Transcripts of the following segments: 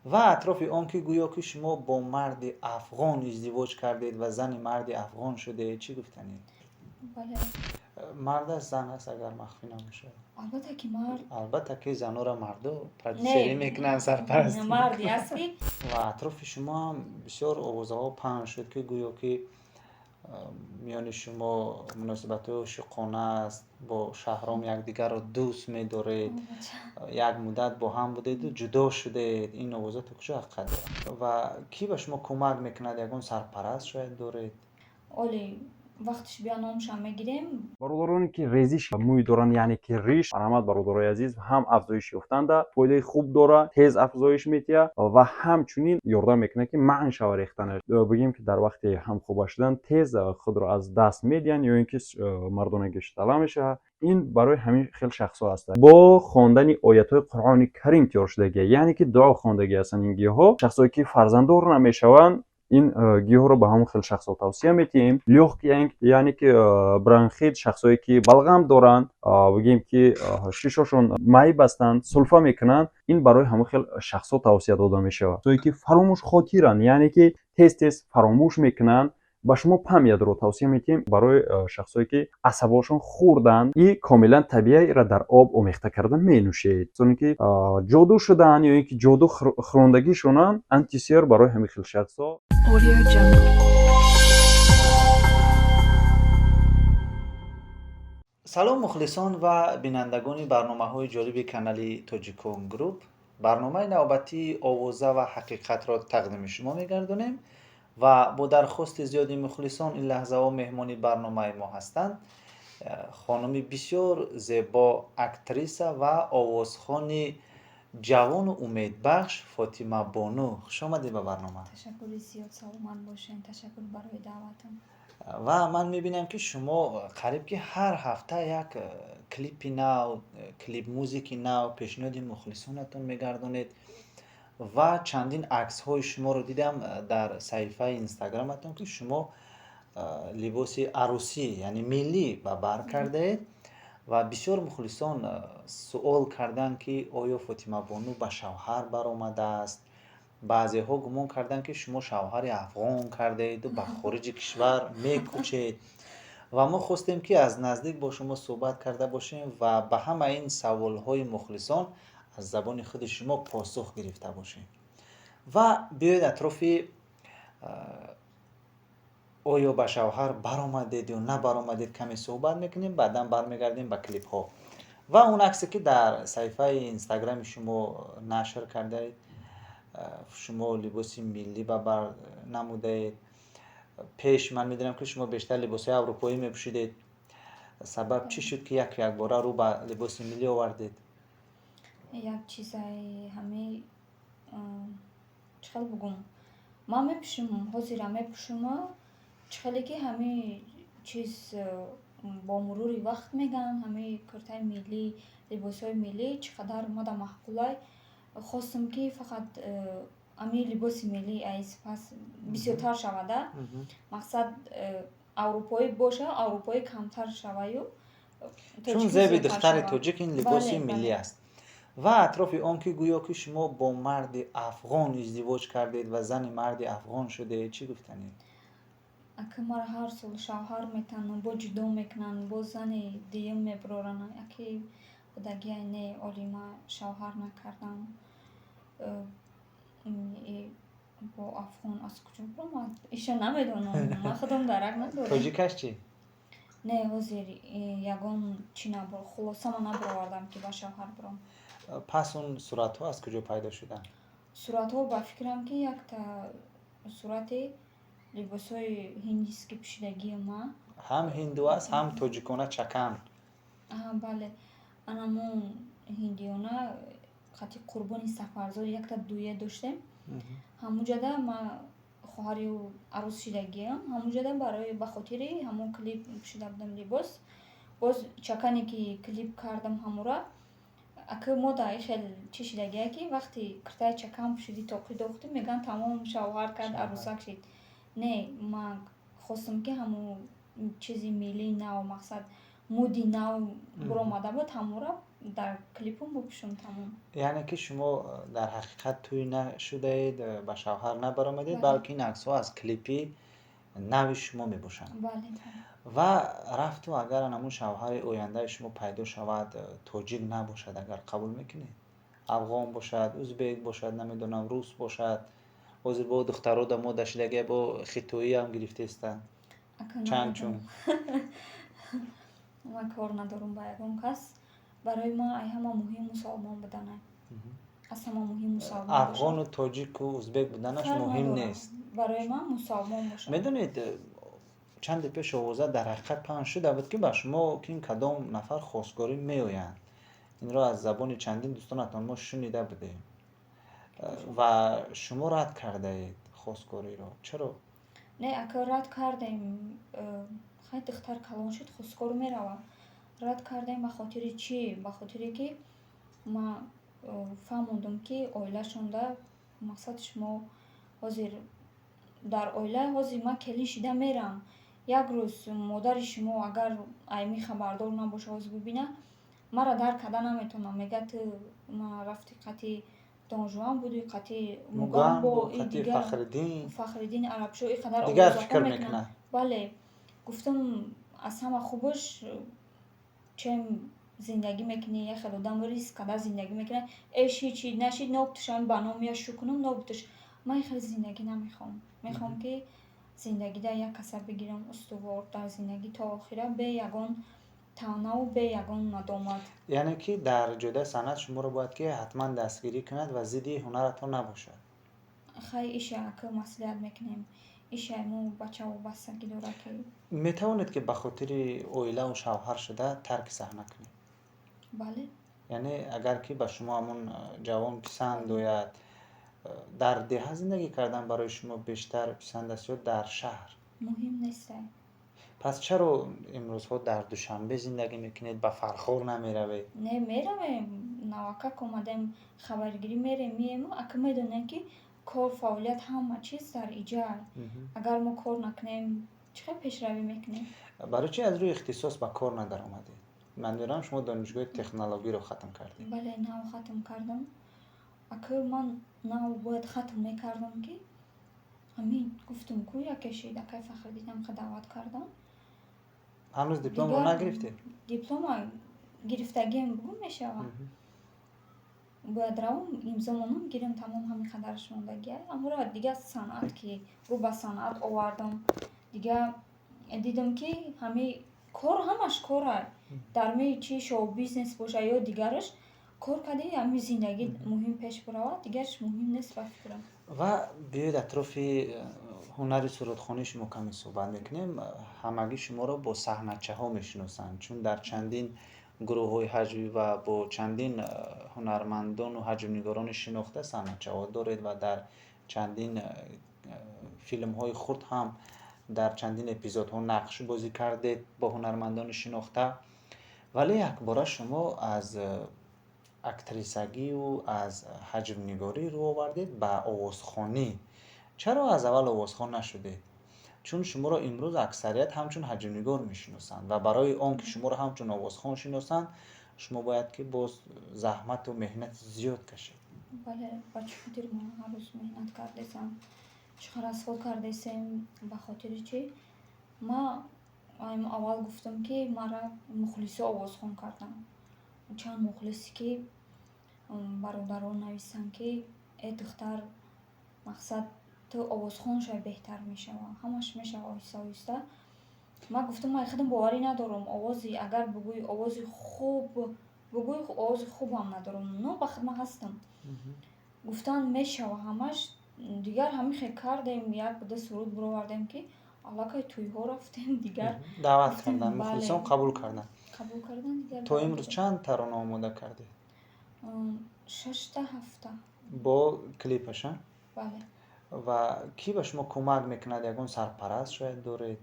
و اطراف آن که گویا که شما با مرد افغان ازدواج کردید و زن مرد افغان شده، چی گفتنید؟ بله. مرد است زن است اگر مخفی نمیشه؟ البته که مرد. البته که زنها را مردا پادشاهی نه میکنن، سرپرستی مردی میکنن. است که و اطراف شما هم بسیار آوازه ها پهن شد که گویا که میان شما مناسبت های عاشقانه است، با شهرام یکدیگر را دوست می‌دارید، یک مدت با هم بودید و جدا شدید. این آوازات کجا حقیقت دارد؟ و کی به شما کمک میکند؟ یگان سرپرست شاید دارید؟ اولی وقتش بیا نامشان میگیریم. бародароне ки резиш мӯй доранд, яъне ки риш, марҳамат бародарои азиз, ҳам афзоиш ёфтанда, фоидаи хуб дора, тез афзоиш метиҳад ва ҳамчунин ёрдам мекунад ки манъ шава рехтанаш. Бигӯем ки дар вақти ҳамхоба шудан тез худро аз даст медиҳанд ё ин ки мардонагӣ талаб мешавад. ин барои ҳамин хел шахсҳо аст. Бо хондани оятҳои Қуръони Карим тиёр шуда гия, яъне ки дуо хондагӣ ҳастанд ин гиёҳҳо. Шахсое ки фарзанддор намешаванд, ин гиёҳро ба ҳамон хел шахсҳо тавсия метиҳем. Лёгкий, яъне ки бронхит, шахсое ки балғам доранд, бигӯем ки шишошон май бастанд, сулфа мекунанд, ин барои ҳамон хел шахсҳо тавсия дода мешавад. Шахсое ки фаромӯшхотиранд, яъне ки тез фаромӯш мекунанд, ба шумо памятро тавсия метиҳем. Барои шахсое ки асабҳошон хурданд, и комилан табииро дар об омехта карда менӯшед. Касоне ки ҷоду шудаанд ё ин ки ҷоду хӯрондагишонанд, антисер барои ҳамин хел шахсҳо. سلام مخلصان و بینندگان برنامه‌های جالب کانال توجیکون گروپ. برنامه نوبتی آوازه و حقیقت را تقدیم شما می‌گردانیم و با درخواست زیادی مخلصان این لحظه ها مهمان برنامه ما هستند خانم بسیار زیبا، اکتریسه و آوازخوان جوان و امیدبخش فاطمه بانو. خوش آمدید به برنامه. تشکر زیاد، سلامت باشین. تشکر برای دعوتتون. و من میبینم که شما قریب که هر هفته یک کلیپ نو، کلیپ موزیک نو پیشنهاد مخلصانتون میگردونید و چندین عکس های شما رو دیدم در صفحه اینستاگرامتون که شما لباس عروسی یعنی ملی به بر کرده اید و بسیار مخلصان سوال کردن که آیا فاطمه بانو به شوهر برآمده است. بعضی ها گمان کردن که شما شوهر افغان کرده اید و به خارج کشور میکوچید و ما خواستیم که از نزدیک با شما صحبت کرده باشیم و به همه این سوال های مخلصان از زبان خود شما پاسخ گرفته باشیم. و بیاید اطراف آیا به شوهر برآمدید یا نه برآمدید کمی صحبت میکنیم، بعدا برمیگردیم به کلیپ ها. و اون عکسی که در صفحه اینستاگرام شما نشر کرده اید، شما لباس ملی به بر نموده اید. پیش من میدونم که شما بیشتر لباس اروپایی میپوشیدید. سبب چی شد که یک باره رو به لباس ملی آوردید؟ یک چیزای همه چخل بگم ما میپوشم، حاضر میپوشم، چخلی که همه چیز با مرور وقت میگن همه کرتای ملی، لباسای ملی چقدر ماده محقولای. خواستم که فقط امی لباس ملی ایز پس بسیارتر شوده. مقصد اروپایی باشه، اروپایی کمتر شوه. چون زیب دختر تاجیک این لباس ملی است. و اطراف آن که گویا که شما با مرد افغان ازدواج کردید و زن مرد افغان شده، چی گفتنید؟ اگه مرا هر سال شوهر میتنن با جدا میکنن، با زن دیم میبرارن. اگه بودگی نه اولی ما شوهر نکردم با افغان از کجا برم ایشو نمیدونم. من خودم درک ندارم. تاجیکش چی؟ نه حاضر یگان چی نبر خلاصه من نبروردم که با شوهر برم. پس اون صورت ها از کجا پیدا شدن؟ صورت ها با فکرم که یک تا صورت لباس های هندیست که پوشیدگی ما هم هندو است هم تاجیکانه چکن. بله. انمون هندیانه خطی قربانی سفرزار یک تا دویه داشتیم. همون جده ما خواهری و عروس شدگی همون جده برای بخاطری همون کلیپ پوشیده بودم لباس. باز چکنی که کلیپ کردم همون را اگه ما دایی خیلی چی شدگیه که وقتی کرتای چکم پوشیدی تاقی داختی میگن تمام شوهر کرد عروسک شد. نه من خواستم که همون چیزی ملی نو مقصد مودی نو برآمده بود همون را дар клипам бупӯшам тамом. یعنی که شما در حقیقت توی نشدید، به شوهر نبرآمدید، بله. بلکه این عکس ها از کلیپی نوی شما میباشند. бале و رفت و اگر همون شوهر آینده شما پیدا شود تاجیک نباشد، اگر قبول میکنید؟ افغان باشد، ازبک باشد، نمیدونم روس باشد. حاضر با دخترها در ما داشتگی با خطویی هم گرفته هستند. چند چون ман кор надорам ба ягон кас. барои ман ай ҳама муҳим мусалмон буданай. аз ҳама муҳим мусалмон افغان و تاجیک و ازبک بودنش مهم نیست. барои ман мусалмон бошад. میدونید چند پیش آوازه در حقیقت پنج شده بود که به شما که این کدام نفر خواستگاری میآیند. این را از زبان چندین دوستانتان ما شنیده بودیم و شما رد کرده اید خواستگاری را. چرا؟ не ака рад кардем хай духтар калон шуд хускор мерава рад кардем ба хотири чӣ? Ба хотире ки ма фаҳмондам ки оилашонда мақсад шумо ҳозир дар оила ҳозир ма келишида мерам. як рӯз модари шумо агар айми хабардор набоша ҳозир бибина мара дар када наметавонам. Мега ту ма рафти қати донжуан буди қати мугамбо мугамбо қати фахриддин арабшо и қадар дигар овозаҳо фикр мекунад. мекунад. бале гуфтам аз ҳама хубаш чем зиндагӣ мекунӣ як хел одам риск када зиндагӣ мекунад ҳичи нашид нобтушам ба номияш шу кунам нобтуш. ман хел зиндагӣ намехоҳам. мехоҳам ки зиндагида як каса бигирам устувор дар зиндагӣ то охира бе ягон тавнаву бе ягон надомат. یعنی که در جدا سند شما را باید که حتما دستگیری کند و ضدی هنرتان نباشد. хай иша ака маслиҳат мекунем. иша мо бачаҳо бастагӣ дорад ки میتوانید که به خاطر اویله و شوهر شده ترک صحنه کنید. бале یعنی اگر که به شما همون جوان پسند آید، در ده زندگی کردن برای شما بیشتر پسند است یا در شهر؟ муҳим нест. پس چرا امروزها در دوشنبه زندگی میکنید، به فرخار نمیروید؟ не меравем навакак омадем хабаргирӣ мерем миему ака медонем ки кор фаъолият ҳама чиз дар иҷа. агар мо кор накунем чӣ хел пешравӣ мекунем? برای چی از روی اختصاص به کار ندارآمدید؟ من می‌دانم شما دانشگاه تکنولوژی رو ختم کردید. бале нав хатм кардам. ака ман нав бояд хатм мекардам ки ҳамин гуфтум ку якешид акай фахриддинам ка даъват кардам. هنوز دیپلم رو نگرفتید؟ диплома гирифтагием бугум мешавад. бояд равам имзо монам гирам тамом ҳамин қадараш мондагия. аммо дига санъат ки рӯ ба санъат овардам. дига дидам ки ҳами кор ҳамаш кора. дар меи чи шоу бизнес боша ё дигараш кор кади ҳами зиндагӣ муҳим пеш баравад дигараш муҳим нест ба фикрам. و بیاید اطراف هنر سرودخوانی شما کمی صحبت میکنیم. همگی شما را با صحنه‌چه ها میشناسند چون در چندین گروه های هجوی و با چندین هنرمندان و هجونگاران شناخته صحنه‌چه ها دارید و در چندین فیلم های خود هم در چندین اپیزودها نقش بازی کردید با هنرمندان شناخته. ولی یک بار شما از اکتریسگی و از حجم‌نگاری رو آوردید به آوازخوانی. چرا از اول آوازخوان نشدید؟ چون شما را امروز اکثریت همچون حجم‌نگار میشناسند و برای آن که شما را همچون آوازخوان شناسند شما باید که باز زحمت و مهنت زیاد کشید. бале ба чӣ хотир мо ҳар рӯз меҳнат кардесам чиқар расход кардесем ба хотири чӣ? ма аввал гуфтам ки мара мухлисо овозхон кардам. чанд мухлисе ки бародарон нависанд ки э духтар мақсад ту овозхон шавӣ беҳтар мешава ҳамаш мешава оҳиста оҳиста. ман гуфтам ман худам боварӣ надорам овози агар бигӯи овози хуб бигӯи овози хубам надорам нобахад ман ҳастам. гуфтанд мешава ҳамаш. дигар ҳамин хел кардем як ду суруд бировардем ки аллакай тӯйҳо рафтем дигар دعوت کردن مخلصان قبول کردن. қабул кардан дигар تا امروز چند ترانه آماده کردید؟ 6 تا 7 با کلیپش؟ бале و کی به شما کمک میکند؟ یگان سرپرست شاید دارید؟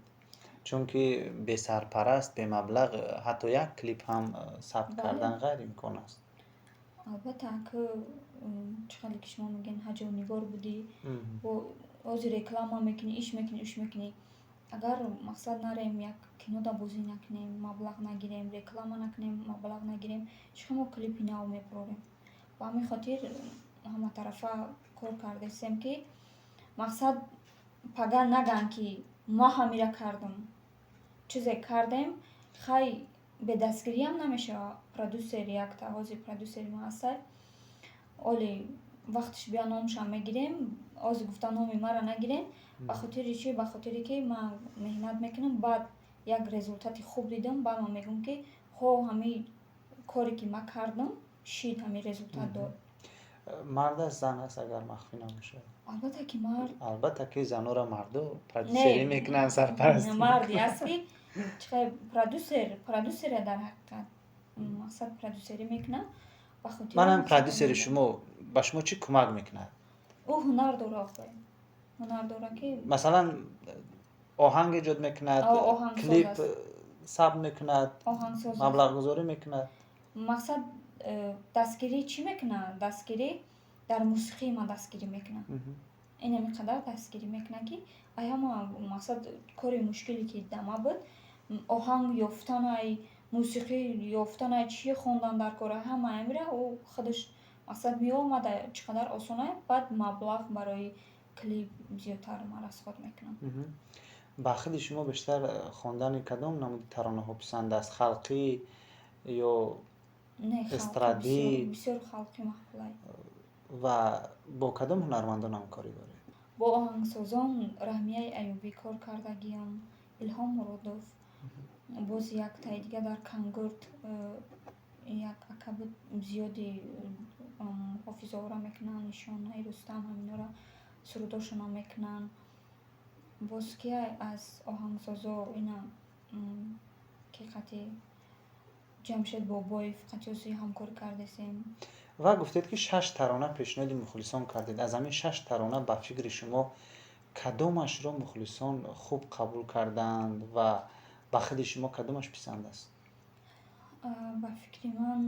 چون که به سرپرست به مبلغ حتی یک کلیپ هم ثبت بله. کردن غیر امکان است. албатта ака чиқали ки шумо мегӯед ҳаҷонигор будӣ ҳозир реклама мекунӣ иш мекунӣ агар мақсад нарем як кинода бозӣ накунем, маблағ нагирем, реклама накунем, маблағ нагирем, чиқар мо клипи нав мепурорем. Ба ҳамин хотир ҳаматарафа кор кардастем, ки мақсад пагар наган, ки ма ҳамира кардам. Чизе кардем, хай бедастгириам намешава. Продюсер як таҳози продюсери ма ҳастай. Оли вақтиш биё номашам мегирем, ози гуфта номи мара нагирем. Ба хотири чӣ? Ба хотире ки ман меҳнат мекунам, баъд як результати хуб дидам, баъд ман мегӯям, ки ҳо ҳамин коре ки ман кардам, шид ҳамин результат дод. мард аст зан аст агар махфӣ намешавад? Албатта ки мард. албатта ки занора марду продюсерӣ мекунанд, сарпарастӣ. Марди аст, ки чиқар продюсере дар ҳақиқат. Мақсад продюсерӣ мекунад. Ба хотири манам мақсад продюсери омада. шумо ба шумо чӣ кӯмак мекунад? Ӯ ҳунар дора охӯ. Ҳунар дора, ки масалан оҳанг эҷод мекунад, оҳангсоз клип аст. сабт мекунад, Оҳангсоз аст. маблағгузорӣ мекунад. Мақсад дастгирӣ чӣ мекунад? Дастгирӣ дар мусиқии ман дастгирӣ мекунад. Ин ҳаминқадар дастгирӣ мекунад, ки аяма мақсад кори мушкиле ки дама буд, оҳанг ёфтанай, мусиқӣ ёфтанай, чӣ хондан дар кора, ҳама амира ӯ худаш мақсад меомада, чӣ қадар осона, баъд маблағ барои клип зиёдтар ма расход мекунам. ба худи шумо бештар хондани кадом намуди таронаҳо писанд аст? Халқӣ ё Не, эстрадӣ? бисёр халқӣ маҳбулай. ва бо кадом ҳунармандон ҳамкорӣ доред? Бо оҳангсозон Раҳмияи Аюбӣ кор кардагиам, Илҳом Муродов, боз як таи дига дар Кангурт як ака буд, зиёди ҳофизовара мекунанд, Нишонаи Рустам, ҳаминора сурудошона мекунанд. Боз кия аз оҳангсозо ина ки қати Ҷамшед Бобоев қатёси ҳамкорӣ кардесем. ва гуфтед ки 6 тарона пешниҳоди мухлисон кардед. аз ҳамин 6 тарона ба фикри шумо кадомашро мухлисон хуб қабул карданд ва ба худи шумо кадомаш писанд аст? Ба фикри ман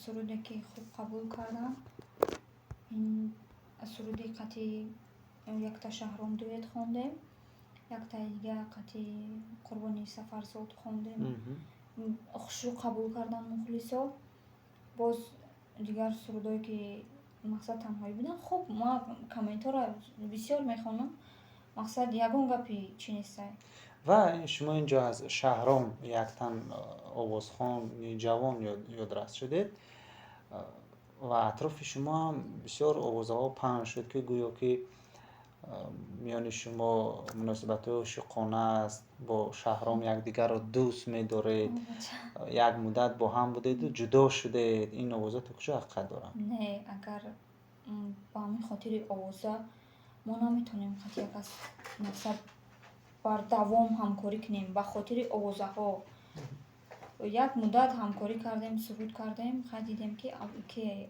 суруде ки хуб қабул кардам, ин суруди қати якта Шаҳром дуэт хондем, якта дига қати Қурбони Сафарзод хондем. Хушрӯ қабул карданд мухлисо. Боз дигар сурудое ки мақсад танҳоӣ буданд. Хуб, ман комментора бисёр мехонам. Мақсад ягон гапи чӣ нестай. ва шумо инҷо аз Шаҳром яктан овозхони ҷавон ёдрас шудед ва атрофи шумо ҳам бисёр овозаҳо паҳн шуд, ки гӯё ки миёни шумо муносибатҳои ошиқона аст, бо Шаҳром якдигарро дӯст медоред, як муддат бо ҳам будеду ҷудо шудед. ин овоза то куҷо ҳақиқат доранд? Не, агар ба ҳамин хотири овоза мо наметонем қати як аз мақсад бар давом ҳамкорӣ кунем. Ба хотири овозаҳо як муддат ҳамкорӣ кардем, суруд кардем, хай дидем ки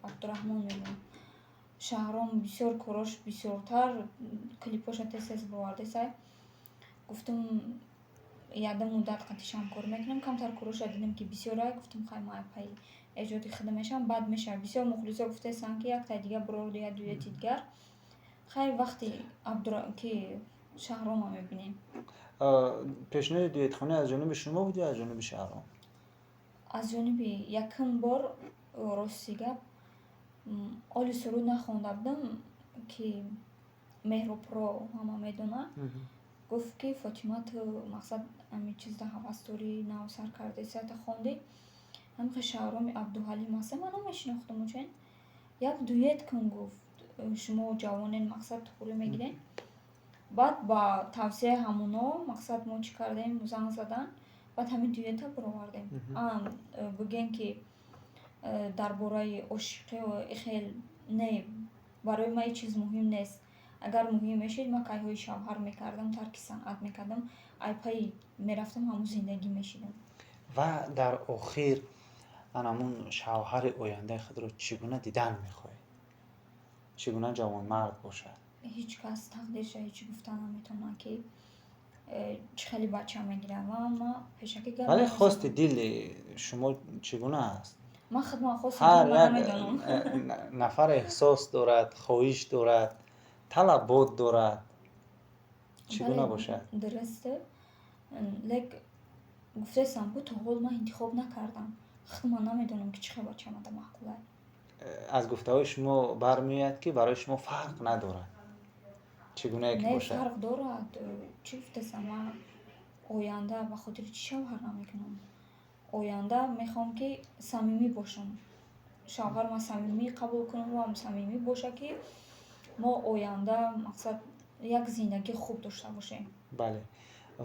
Абдураҳмон мемон. Шаҳром бисёр корош бисёртар, клипоша тез бовардесай. Гуфтам ядам муддат қатиш ҳамкорӣ мекунам, камтар короша дидам ки бисёрай, гуфтам хай ман пай эҷоди худам мешавам, баъд мешавад. бисёр мухлисо гуфтесанд ки яктай дига бурор я дуэти дигар. Хай вақти ки Шаҳромро мебинем. пешниҳоди дуэтхонӣ аз ҷониби шумо буд ё аз ҷониби Шаҳром? Аз ҷониби якум бор рости гап оли суруд нахонда будам, ки Меҳробро ҳама медонад. Гуфт ки Фотима, ту мақсад ҳамин чизда ҳавас дорӣ, нав сар кардеса, та хонди. ҳамин Шаҳроми Абдуҳалим аст, ман намешинохтам учен. Як дуэт кун, гуфт. Шумо ҷавонен, мақсад тухӯрӣ мегирен. баъд ба тавсияи ҳамуно мақсад мо чӣ кардем, занг задан, баъд ҳамин дуэта баровардем. Бигӯем ки дар бораи ошиқӣ хел не, барои ман ҳеҷ чиз муҳим нест. Агар муҳим мешид, ман кайҳои шавҳар мекардам, тарки санъат мекардам, айпаи мерафтам ҳамун зиндагӣ мешидам. ва дар охир анамун шавҳари ояндаи худро чӣ гуна дидан мехоҳед? чӣ гуна ҷавонмард бошад? Ҳеҷ кас тақдирша ҳеҷ чӣ гуфта наметавонад, ки чӣ хеле бача мегирад. Ман пешакӣ гап вале намезанам. хости дили шумо чӣ гуна аст? Ман худман хости ҳар дили як намедонам. нафар эҳсос дорад, хоҳиш дорад, талабот дорад. چگونه باشد؟ درسته. لک گفتستم بود تا حال من انتخاب نکردم. خود من نمیدونم که چه با چه آمده معقوله. از گفته های شما برمیاد که برای شما فرق ندارد. چگونه که نه باشد؟ فرق دارد. چی گفتستم من آینده به خاطر چی شوهر نمیکنم. آینده میخوام که صمیمی باشم. شوهر ما صمیمی قبول کنم و هم صمیمی باشه که ما آینده مقصد یک زندگی خوب داشته باشیم. بله.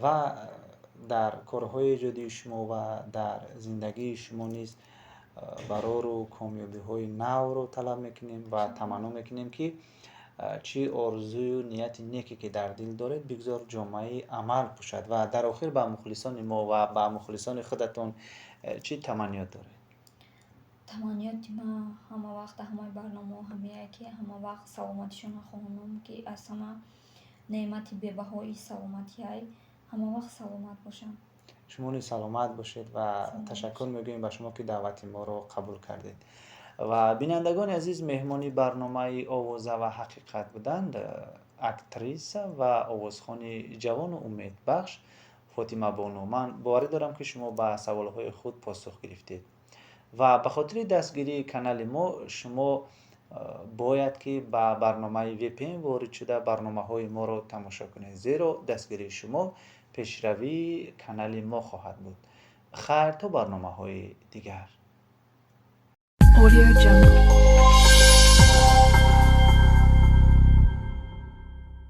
و در کارهای ایجادی شما و در زندگی شما نیز برای رو کامیابی های نو رو طلب میکنیم و تمنا میکنیم که چی آرزوی و نیت نیکی که در دل دارید بگذار جامعه عمل باشد. و در آخر به مخلصان ما و به مخلصان خودتون چی تمنیات دارید؟ تمنیات ما همه وقت همه برنامه همیه که همه وقت سلامتیشون خواهانم که از همه نعمت بی‌بهای سلامتی های همه وقت سلامت باشن. شما نیز سلامت باشید و تشکر میگوییم به شما که دعوت ما رو قبول کردید. و بینندگان عزیز، مهمانی برنامه آوازه و حقیقت بودند اکتریس و آوازخوان جوان و امید بخش فاطمه بانو. من باور دارم که شما به سوالهای خود پاسخ گرفتید و به خاطر دستگیری کانال ما شما باید که به برنامه VPN وارد شده برنامه های ما رو تماشا کنید، زیرا دستگیری شما پیشروی کانال ما خواهد بود. خیر تا برنامه های دیگر. Audio Jungle.